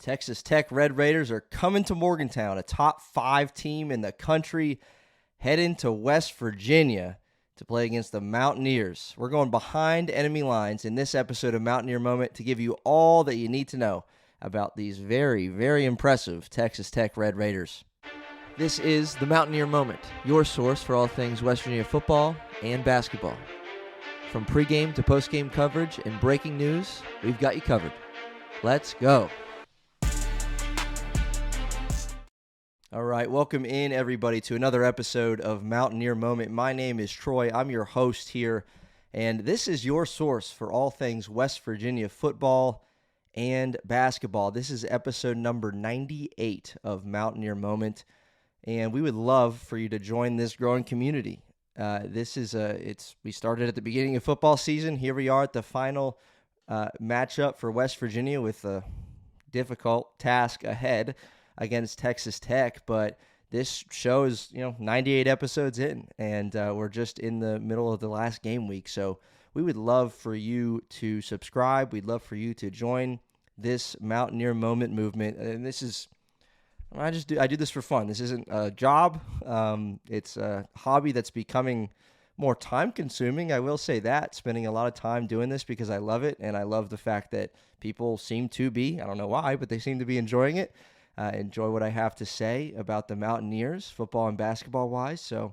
Texas Tech Red Raiders are coming to Morgantown, a top 5 team in the country, heading to West Virginia to play against the Mountaineers. We're going behind enemy lines in this episode of Mountaineer Moment to give you all that you need to know about these very, very impressive Texas Tech Red Raiders. This is the Mountaineer Moment, your source for all things West Virginia football and basketball. From pregame to postgame coverage and breaking news, we've got you covered. Let's go. All right, welcome in, everybody, to another episode of Mountaineer Moment. My name is Troy. I'm your host here, and this is your source for all things West Virginia football and basketball. This is episode number 98 of Mountaineer Moment, and we would love for you to join this growing community. We started at the beginning of football season. Here we are at the final matchup for West Virginia with a difficult task ahead against Texas Tech, but this show is 98 episodes in, and we're just in the middle of the last game week. So we would love for you to subscribe. We'd love for you to join this Mountaineer Moment movement. And this is, I do this for fun. This isn't a job. It's a hobby that's becoming more time consuming. I will say that, spending a lot of time doing this because I love it, and I love the fact that people seem to be, I don't know why, but they seem to be enjoying it. Enjoy what I have to say about the Mountaineers, football and basketball-wise. So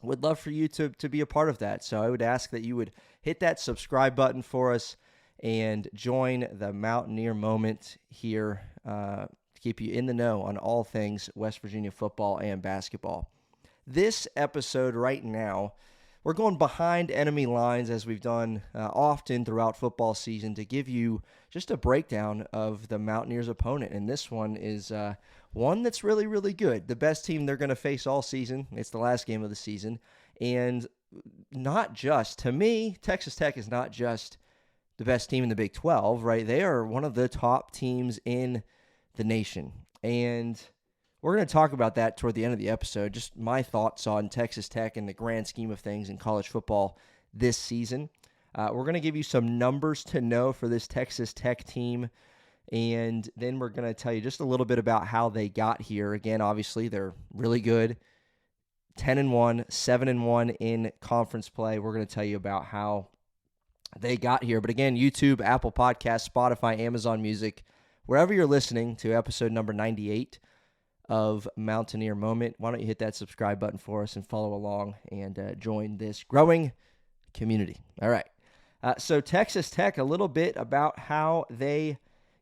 would love for you to be a part of that. So I would ask that you would hit that subscribe button for us and join the Mountaineer Moment here to keep you in the know on all things West Virginia football and basketball. This episode right now, we're going behind enemy lines as we've done often throughout football season to give you just a breakdown of the Mountaineers' opponent. And this one is one that's really, really good. The best team they're going to face all season. It's the last game of the season. And not just, to me, Texas Tech is not just the best team in the Big 12, right? They are one of the top teams in the nation. And we're going to talk about that toward the end of the episode, just my thoughts on Texas Tech and the grand scheme of things in college football this season. We're going to give you some numbers to know for this Texas Tech team, and then we're going to tell you just a little bit about how they got here. Again, obviously, they're really good, 10-1, 7-1 in conference play. We're going to tell you about how they got here. But again, YouTube, Apple Podcasts, Spotify, Amazon Music, wherever you're listening to episode number 98 of Mountaineer Moment, why don't you hit that subscribe button for us and follow along and join this growing community. All right. So Texas Tech, a little bit about how they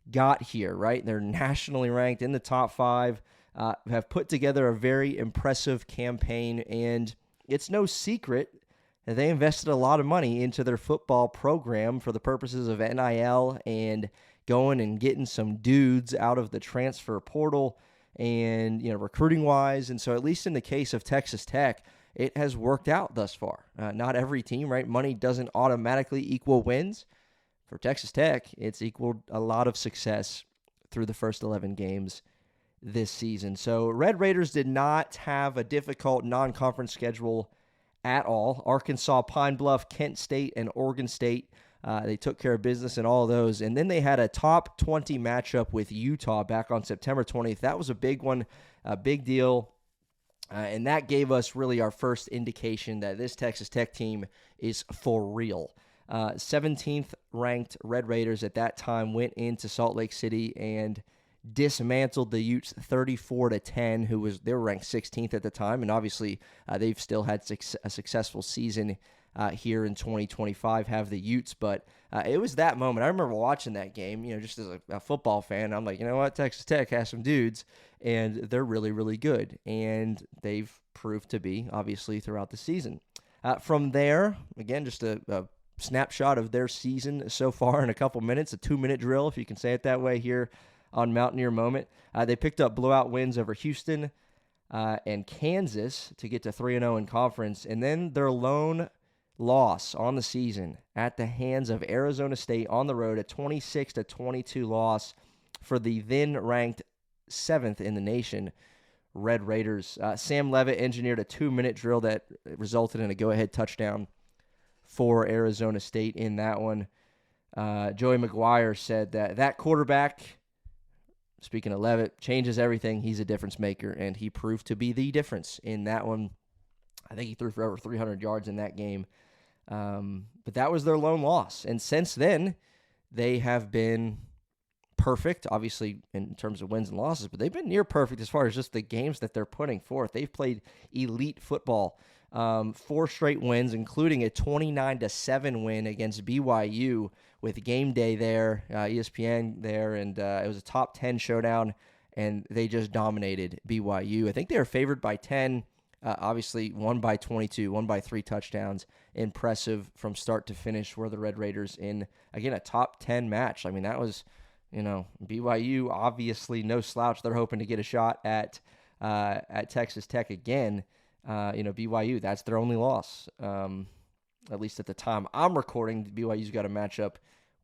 got here, right? They're nationally ranked in the top 5, have put together a very impressive campaign, and it's no secret that they invested a lot of money into their football program for the purposes of NIL and going and getting some dudes out of the transfer portal and, recruiting wise. And so at least in the case of Texas Tech, it has worked out thus far. Not every team, right? Money doesn't automatically equal wins. For Texas Tech, it's equaled a lot of success through the first 11 games this season. So Red Raiders did not have a difficult non-conference schedule at all. Arkansas, Pine Bluff, Kent State, and Oregon State, they took care of business in all of those. And then they had a top 20 matchup with Utah back on September 20th. That was a big one, a big deal. And that gave us really our first indication that this Texas Tech team is for real. 17th ranked Red Raiders at that time went into Salt Lake City and dismantled the Utes 34-10, they were ranked 16th at the time. And obviously they've still had a successful season here in 2025, have the Utes. But it was that moment. I remember watching that game, just as a football fan. I'm like, you know what? Texas Tech has some dudes, and they're really, really good. And they've proved to be, obviously, throughout the season. From there, again, just a snapshot of their season so far in a couple minutes, a 2-minute drill, if you can say it that way, here on Mountaineer Moment. They picked up blowout wins over Houston and Kansas to get to 3-0 in conference. And then their lone loss on the season at the hands of Arizona State on the road, a 26-22 loss for the then ranked 7th in the nation Red Raiders. Sam Levitt engineered a 2-minute drill that resulted in a go-ahead touchdown for Arizona State in that one. Joey McGuire said that quarterback speaking of Levitt, changes everything. He's a difference maker, and he proved to be the difference in that one. I think he threw for over 300 yards in that game. But that was their lone loss. And since then, they have been perfect, obviously, in terms of wins and losses, but they've been near perfect as far as just the games that they're putting forth. They've played elite football. 4 straight wins, including a 29-7 win against BYU with game day there, ESPN there, and it was a top 10 showdown, and they just dominated BYU. I think they were favored by 10. Obviously, won by 22, won by 3 touchdowns. Impressive from start to finish were the Red Raiders in, again, a top 10 match. I mean, that was, BYU, obviously no slouch. They're hoping to get a shot at Texas Tech again. BYU, that's their only loss, at least at the time I'm recording. BYU's got a matchup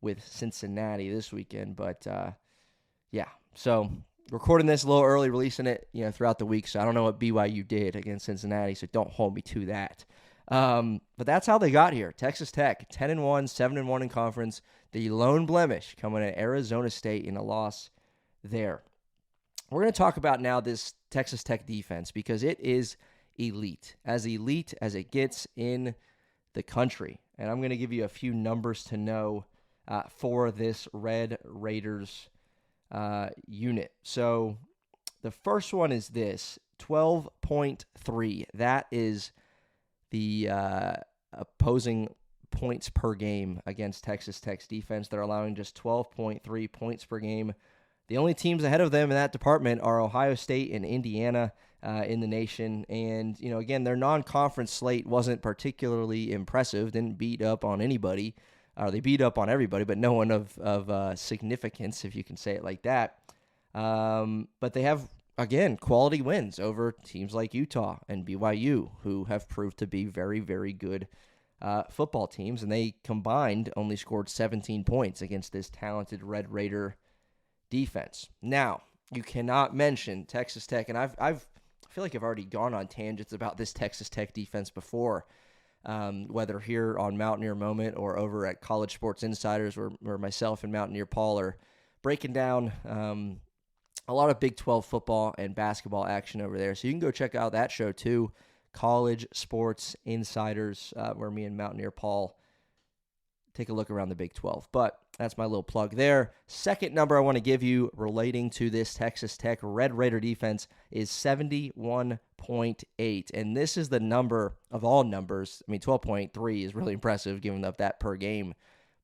with Cincinnati this weekend. But, so recording this a little early, releasing it, throughout the week. So I don't know what BYU did against Cincinnati, so don't hold me to that. But that's how they got here. Texas Tech, 10-1, 7-1 in conference. The lone blemish coming at Arizona State in a loss there. We're going to talk about now this Texas Tech defense because it is elite as it gets in the country. And I'm going to give you a few numbers to know for this Red Raiders unit. So the first one is this, 12.3. That is the opposing points per game against Texas Tech's defense. They're allowing just 12.3 points per game. The only teams ahead of them in that department are Ohio State and Indiana in the nation. And, again, their non-conference slate wasn't particularly impressive, didn't beat up on anybody. They beat up on everybody, but no one of significance, if you can say it like that. But they have, again, quality wins over teams like Utah and BYU, who have proved to be very, very good football teams. And they combined only scored 17 points against this talented Red Raider defense. Now, you cannot mention Texas Tech, and I feel like I've already gone on tangents about this Texas Tech defense before, whether here on Mountaineer Moment or over at College Sports Insiders, where myself and Mountaineer Paul are breaking down a lot of Big 12 football and basketball action over there. So you can go check out that show too, College Sports Insiders, where me and Mountaineer Paul take a look around the Big 12. But that's my little plug there. Second number I want to give you relating to this Texas Tech Red Raider defense is 71.8. And this is the number of all numbers. I mean, 12.3 is really impressive, giving up that per game.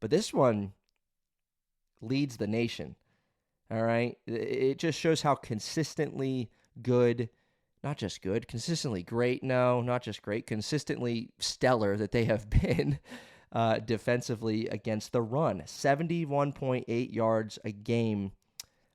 But this one leads the nation. All right? It just shows how consistently good, not just good, consistently great. No, not just great, consistently stellar that they have been defensively against the run. 71.8 yards a game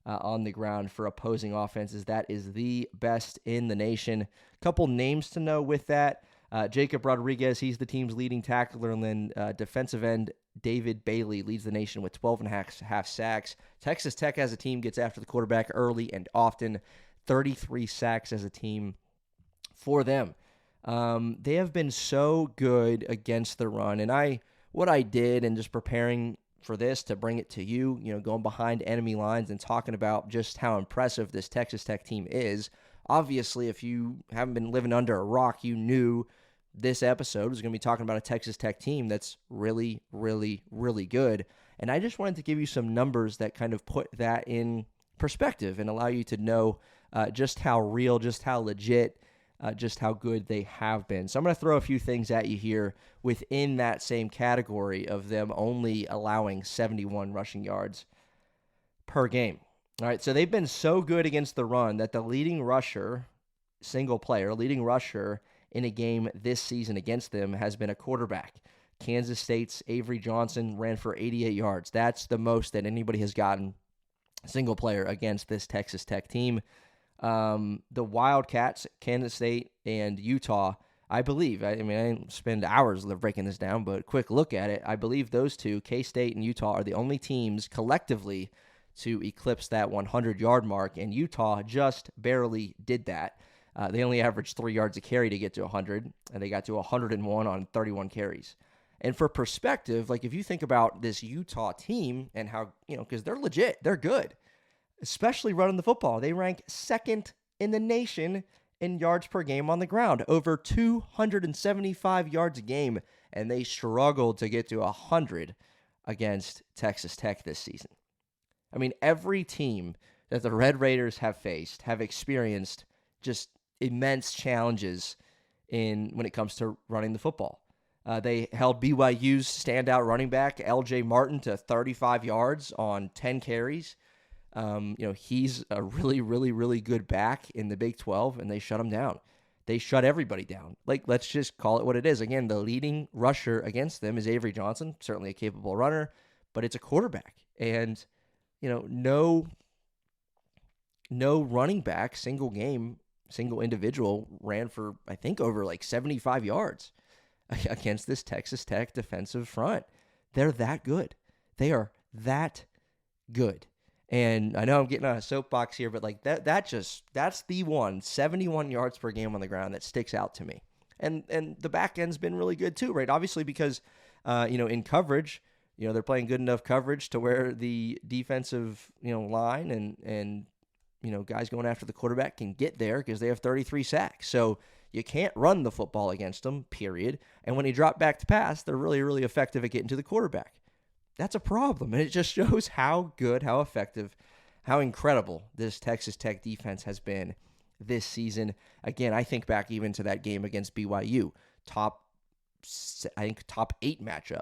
on the ground for opposing offenses. That is the best in the nation. A couple names to know with that. Jacob Rodriguez, he's the team's leading tackler, and then defensive end David Bailey leads the nation with 12.5 sacks. Texas Tech as a team gets after the quarterback early and often. 33 sacks as a team for them. They have been so good against the run, and what I did in just preparing for this to bring it to you, going behind enemy lines and talking about just how impressive this Texas Tech team is. Obviously, if you haven't been living under a rock, you knew this episode was going to be talking about a Texas Tech team that's really, really, really good. And I just wanted to give you some numbers that kind of put that in perspective and allow you to know just how real, just how legit, just how good they have been. So I'm going to throw a few things at you here within that same category of them only allowing 71 rushing yards per game. All right, so they've been so good against the run that the leading rusher, single player, leading rusher in a game this season against them has been a quarterback. Kansas State's Avery Johnson ran for 88 yards. That's the most that anybody has gotten, single player, against this Texas Tech team. The Wildcats, Kansas State, and Utah, I believe, I didn't spend hours breaking this down, but quick look at it. I believe those two, K-State and Utah, are the only teams collectively to eclipse that 100-yard mark, and Utah just barely did that. They only averaged 3 yards a carry to get to 100, and they got to 101 on 31 carries. And for perspective, if you think about this Utah team and how, because they're legit, they're good. especially running the football. They rank second in the nation in yards per game on the ground, over 275 yards a game, and they struggled to get to 100 against Texas Tech this season. I mean, every team that the Red Raiders have faced have experienced just immense challenges when it comes to running the football. They held BYU's standout running back, L.J. Martin, to 35 yards on 10 carries. He's a really, really, really good back in the Big 12, and they shut him down. They shut everybody down. Let's just call it what it is. Again, the leading rusher against them is Avery Johnson, certainly a capable runner, but it's a quarterback. And, no running back, single individual ran for, I think, over 75 yards against this Texas Tech defensive front. They're that good. They are that good. And I know I'm getting on a soapbox here, but that's the 71 yards per game on the ground that sticks out to me. And the back end's been really good too, right? Obviously because, in coverage, they're playing good enough coverage to where the defensive, line and guys going after the quarterback can get there because they have 33 sacks. So you can't run the football against them, period. And when you drop back to pass, they're really, really effective at getting to the quarterback. That's a problem, and it just shows how good, how effective, how incredible this Texas Tech defense has been this season. Again, I think back even to that game against BYU, top 8 matchup.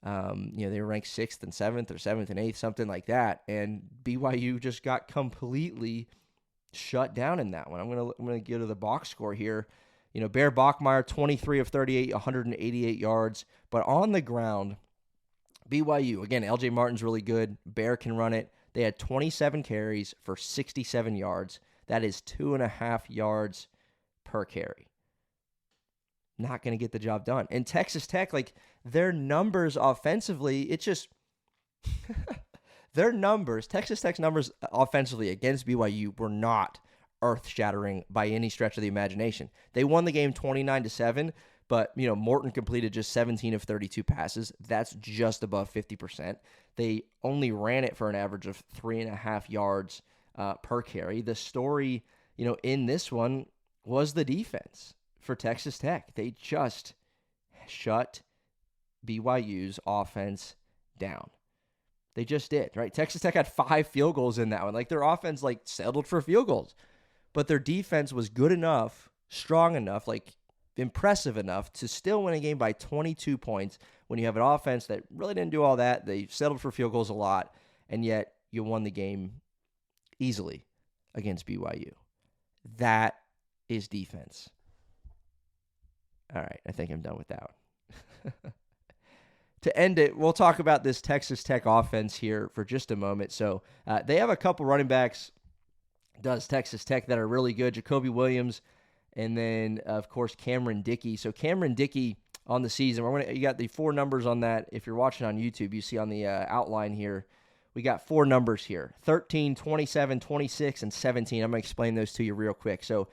They were ranked 6th and 7th or 7th and 8th, something like that, and BYU just got completely shut down in that one. I'm gonna go to the box score here. Bear Bachmeier, 23 of 38, 188 yards, but on the ground, BYU, again, L.J. Martin's really good. Bear can run it. They had 27 carries for 67 yards. That is 2.5 yards per carry. Not going to get the job done. And Texas Tech, their numbers offensively, it's just Texas Tech's numbers offensively against BYU were not earth-shattering by any stretch of the imagination. They won the game 29-7. But, Morton completed just 17 of 32 passes. That's just above 50%. They only ran it for an average of 3.5 yards per carry. The story, in this one was the defense for Texas Tech. They just shut BYU's offense down. They just did, right? Texas Tech had 5 field goals in that one. Their offense, settled for field goals. But their defense was good enough, strong enough, impressive enough to still win a game by 22 points when you have an offense that really didn't do all that. They settled for field goals a lot, and yet you won the game easily against BYU. That is defense. All right, I think I'm done with that one. To end it, we'll talk about this Texas Tech offense here for just a moment. So they have a couple running backs, does Texas Tech, that are really good. Jacoby Williams, and then, of course, Cameron Dickey. So Cameron Dickey on the season, you got the 4 numbers on that. If you're watching on YouTube, you see on the outline here, we got 4 numbers here, 13, 27, 26, and 17. I'm going to explain those to you real quick. So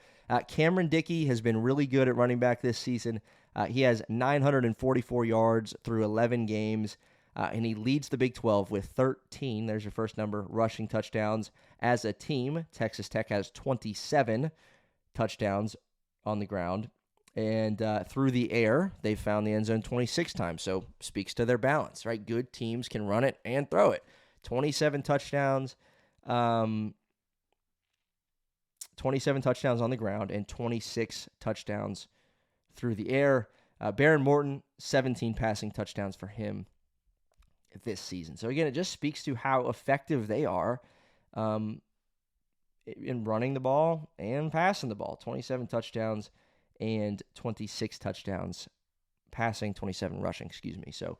Cameron Dickey has been really good at running back this season. He has 944 yards through 11 games, and he leads the Big 12 with 13, there's your first number, rushing touchdowns. As a team, Texas Tech has 27 touchdowns on the ground, and through the air, they've found the end zone 26 times, so speaks to their balance, right? Good teams can run it and throw it. 27 touchdowns, 27 touchdowns on the ground, and 26 touchdowns through the air. Baron Morton, 17 passing touchdowns for him this season. So again, it just speaks to how effective they are in running the ball and passing the ball. 27 touchdowns and 26 touchdowns passing, 27 rushing, So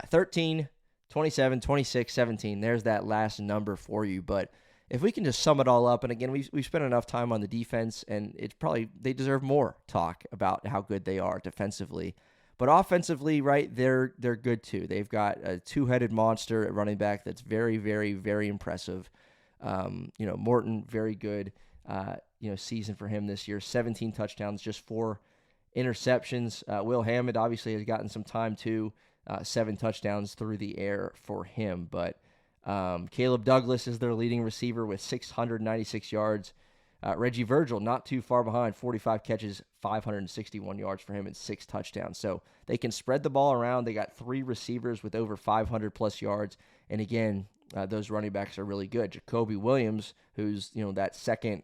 13, 27, 26, 17. There's that last number for you. But if we can just sum it all up, and again, we've spent enough time on the defense, and it's probably they deserve more talk about how good they are defensively. But offensively, right, they're good too. They've got a 2-headed monster at running back that's very, very, very impressive. Morton, very good, season for him this year. 17 touchdowns, just 4 interceptions. Will Hammond obviously has gotten some time too. 7 touchdowns through the air for him. But Caleb Douglas is their leading receiver with 696 yards. Reggie Virgil, not too far behind, 45 catches, 561 yards for him and 6 touchdowns. So they can spread the ball around. They got 3 receivers with over 500-plus yards. And again, those running backs are really good. Jacoby Williams, who's that second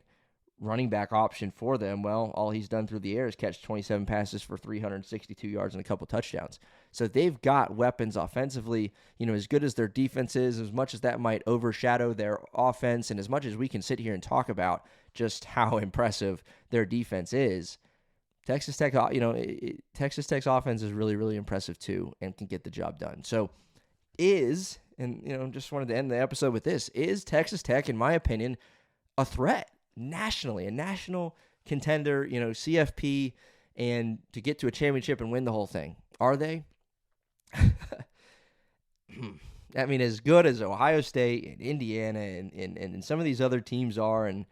running back option for them, well, all he's done through the air is catch 27 passes for 362 yards and a couple touchdowns. So they've got weapons offensively. As good as their defense is, as much as that might overshadow their offense, and as much as we can sit here and talk about just how impressive their defense is, Texas Tech, Texas Tech's offense is really, really impressive too and can get the job done. So just wanted to end the episode with this. Is Texas Tech, in my opinion, a threat nationally, a national contender, CFP, and to get to a championship and win the whole thing? Are they? I mean, as good as Ohio State and Indiana and some of these other teams are, and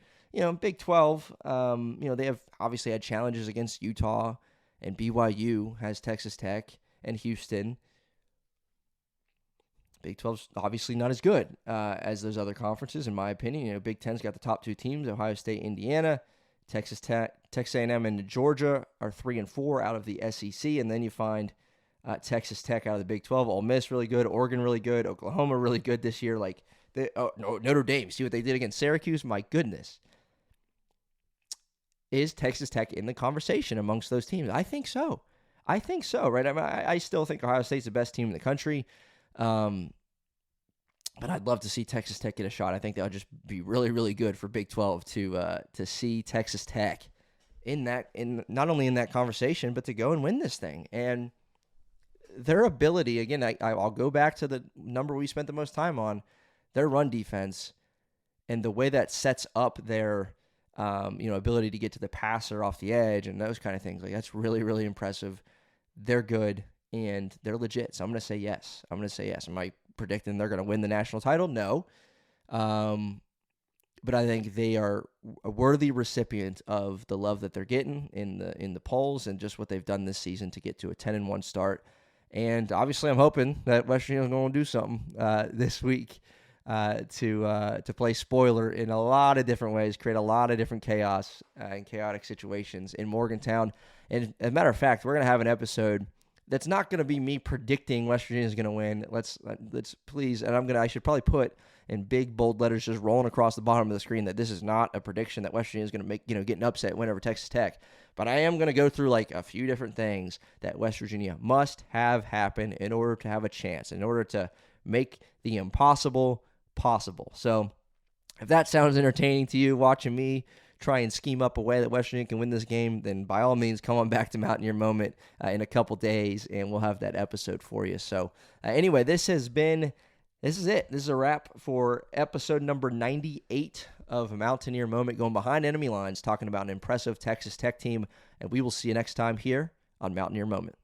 Big 12, they have obviously had challenges against Utah, and BYU has Texas Tech and Houston. Big 12's obviously not as good as those other conferences, in my opinion. Big 10's got the top 2 teams: Ohio State, Indiana, Texas Tech, Texas A&M, and Georgia are 3 and 4 out of the SEC, and then you find Texas Tech out of the Big 12. Ole Miss really good, Oregon really good, Oklahoma really good this year. Notre Dame, see what they did against Syracuse? My goodness. Is Texas Tech in the conversation amongst those teams? I think so, right? I mean, I still think Ohio State's the best team in the country. But I'd love to see Texas Tech get a shot. I think that would just be really, really good for Big 12 to see Texas Tech not only in that conversation, but to go and win this thing. And their ability, again, I'll go back to the number we spent the most time on, their run defense, and the way that sets up their ability to get to the passer off the edge and those kind of things. That's really, really impressive. They're good. And they're legit, so I'm going to say yes. Am I predicting they're going to win the national title? No. But I think they are a worthy recipient of the love that they're getting in the polls and just what they've done this season to get to a 10-1 start. And obviously I'm hoping that West Virginia is going to do something this week to play spoiler in a lot of different ways, create a lot of different chaos and chaotic situations in Morgantown. And as a matter of fact, we're going to have an episode that's not going to be me predicting West Virginia is going to win. Let's please, and I should probably put in big bold letters just rolling across the bottom of the screen that this is not a prediction that West Virginia is going to make, get an upset win over Texas Tech. But I am going to go through a few different things that West Virginia must have happen in order to have a chance, in order to make the impossible possible. So if that sounds entertaining to you, watching me try and scheme up a way that West Virginia can win this game, then by all means, come on back to Mountaineer Moment in a couple days, and we'll have that episode for you. So anyway, this is it. This is a wrap for episode number 98 of Mountaineer Moment, going behind enemy lines, talking about an impressive Texas Tech team, and we will see you next time here on Mountaineer Moment.